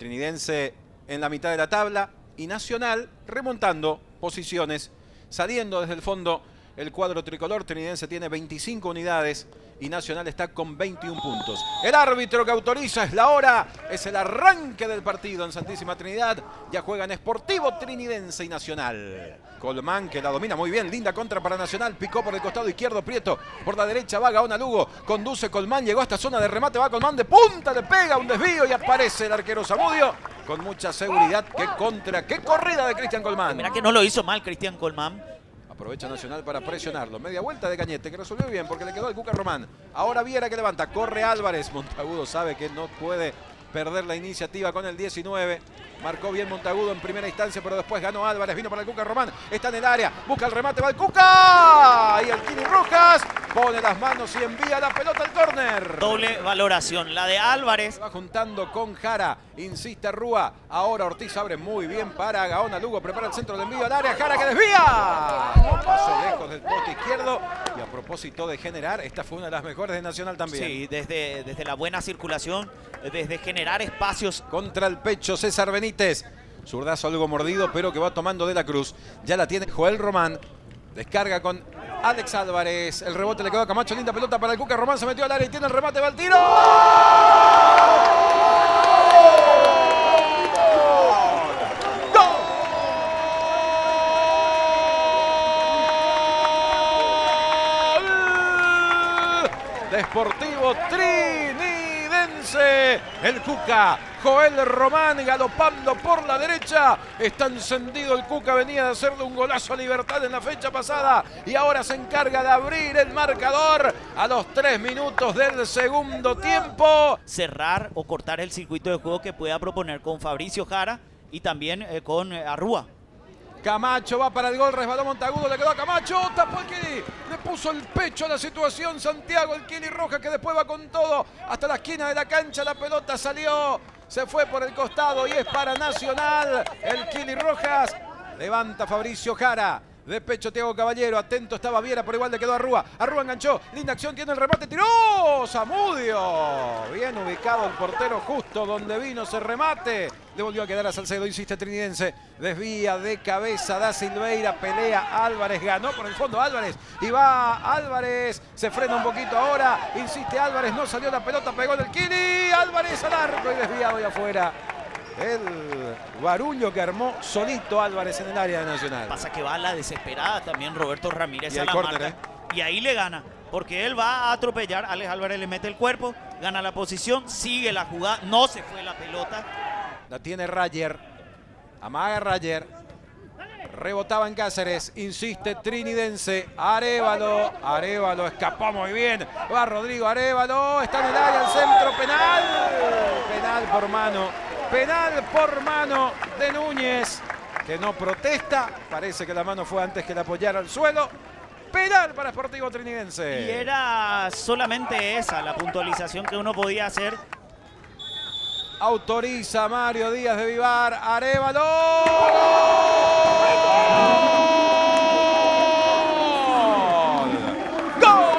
Trinidense en la mitad de la tabla y Nacional remontando posiciones, saliendo desde el fondo el cuadro tricolor. Trinidense tiene 25 unidades y Nacional está con 21 puntos. El árbitro que autoriza es la hora, es el arranque del partido en Santísima Trinidad. Ya juegan Sportivo Trinidense y Nacional. Colmán que la domina muy bien, linda contra para Nacional, picó por el costado izquierdo Prieto, por la derecha va Gaona Lugo, conduce Colmán, llegó a esta zona de remate, va Colmán de punta, le pega un desvío y aparece el arquero Zamudio con mucha seguridad. Qué corrida de Cristian Colmán. Mirá que no lo hizo mal Cristian Colmán. Aprovecha Nacional para presionarlo. Media vuelta de Cañete, que resolvió bien porque le quedó al Cuca Román. Ahora Viera que levanta, corre Álvarez. Montagudo sabe que no puede perder la iniciativa con el 19. Marcó bien Montagudo en primera instancia, pero después ganó Álvarez. Vino para el Cuca Román. Está en el área. Busca el remate. Va el Cuca. Y el Kini Rojas pone las manos y envía la pelota al córner. Doble valoración. La de Álvarez. Va juntando con Jara. Insiste Rúa. Ahora Ortiz abre muy bien para Gaona Lugo. Prepara el centro de envío al área. Jara que desvía. No pasó lejos del poste izquierdo. Y a propósito de generar, esta fue una de las mejores de Nacional también. Sí, desde la buena circulación, desde generar espacios. Contra el pecho César Benítez. Zurdazo algo mordido, pero que va tomando De la Cruz. Ya la tiene Joel Román. Descarga con Alex Álvarez. El rebote le quedó a Camacho. Linda pelota para el Cuca. Román se metió al área y tiene el remate. Va al tiro. ¡Gol! Sportivo Trinidense. El Cuca. Joel Román galopando por la derecha. Está encendido el Cuca. Venía de hacerle un golazo a Libertad en la fecha pasada. Y ahora se encarga de abrir el marcador a los 3 minutos del segundo tiempo. Cerrar o cortar el circuito de juego que pueda proponer con Fabricio Jara y también con Arrúa. Camacho va para el gol, resbaló Montagudo, le quedó a Camacho, tapó el Kili, le puso el pecho a la situación Santiago, el Kili Rojas que después va con todo hasta la esquina de la cancha, la pelota salió, se fue por el costado y es para Nacional, el Kili Rojas, levanta Fabricio Jara. De pecho Thiago Caballero, atento estaba Viera, por igual le quedó a Rúa. Arrúa enganchó, linda acción, tiene el remate, tiró Zamudio. Bien ubicado el portero justo donde vino ese remate. Le volvió a quedar a Salcedo, insiste Trinidense. Desvía de cabeza, da Silveira, pelea Álvarez, ganó por el fondo Álvarez. Y va Álvarez, se frena un poquito ahora, insiste Álvarez, no salió la pelota, pegó en el Kili. Álvarez al arco y desviado y afuera. El barullo que armó solito Álvarez en el área de Nacional. Pasa que va a la desesperada también Roberto Ramírez a la córner, marca. Y ahí le gana, porque él va a atropellar. Alex Álvarez le mete el cuerpo, gana la posición, sigue la jugada, no se fue la pelota. La tiene Rayer, amaga Rayer, rebotaba en Cáceres, insiste Trinidense, Arévalo escapó muy bien, va Rodrigo Arévalo, está en el área, el centro, penal por mano de Núñez, que no protesta, parece que la mano fue antes que la apoyara al suelo. Penal para Sportivo Trinidense. Y era solamente esa la puntualización que uno podía hacer. Autoriza Mario Díaz de Vivar, Arévalo. ¡Gol!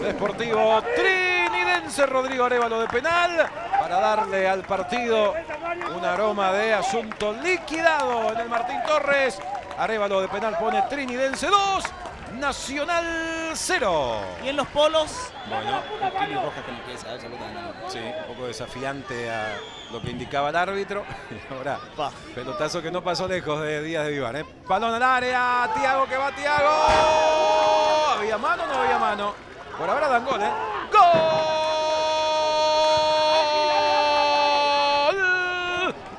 Deportivo Trinidense, Rodrigo Arévalo de penal para darle al partido un aroma de asunto liquidado en el Martín Torres. Arévalo de penal pone Trinidense 2, Nacional 0. Y en los polos, bueno, el Kili Rojas que no quiere saber absolutamente nada. Sí, un poco desafiante a lo que indicaba el árbitro. Ahora, pelotazo que no pasó lejos de Díaz de Vivar. Balón al área, Thiago que va Thiago. ¿Había mano o no había mano? Por ahora dan gol, ¿eh? ¡Gol!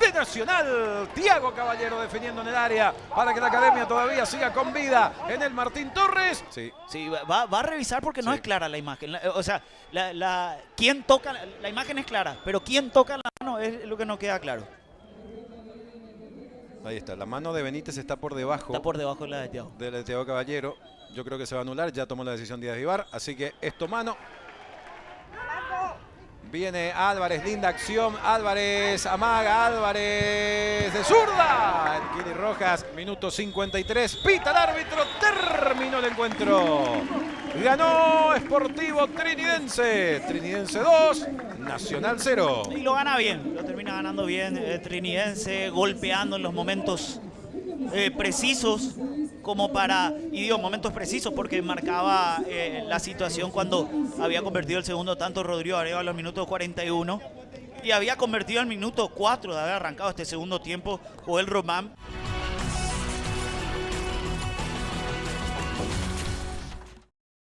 De Nacional. Thiago Caballero defendiendo en el área para que la academia todavía siga con vida en el Martín Torres. Sí, va a revisar porque no es clara la imagen. O sea, quién toca, la imagen es clara, pero quién toca la mano es lo que no queda claro. Ahí está, la mano de Benítez está por debajo. Está por debajo de la de Thiago. De la de Thiago Caballero. Yo creo que se va a anular, ya tomó la decisión Díaz de Vivar, así que esto mano. Viene Álvarez, linda acción, Álvarez, amaga, Álvarez de zurda. El Kili Rojas, minuto 53, pita el árbitro, terminó el encuentro. Ganó Sportivo Trinidense. Trinidense 2, Nacional 0. Y lo gana bien, lo termina ganando bien. Trinidense golpeando en los momentos precisos, como para, y digo momentos precisos porque marcaba la situación cuando había convertido el segundo tanto Rodrigo Abreu a los minutos 41 y había convertido al minuto 4 de haber arrancado este segundo tiempo Joel Román.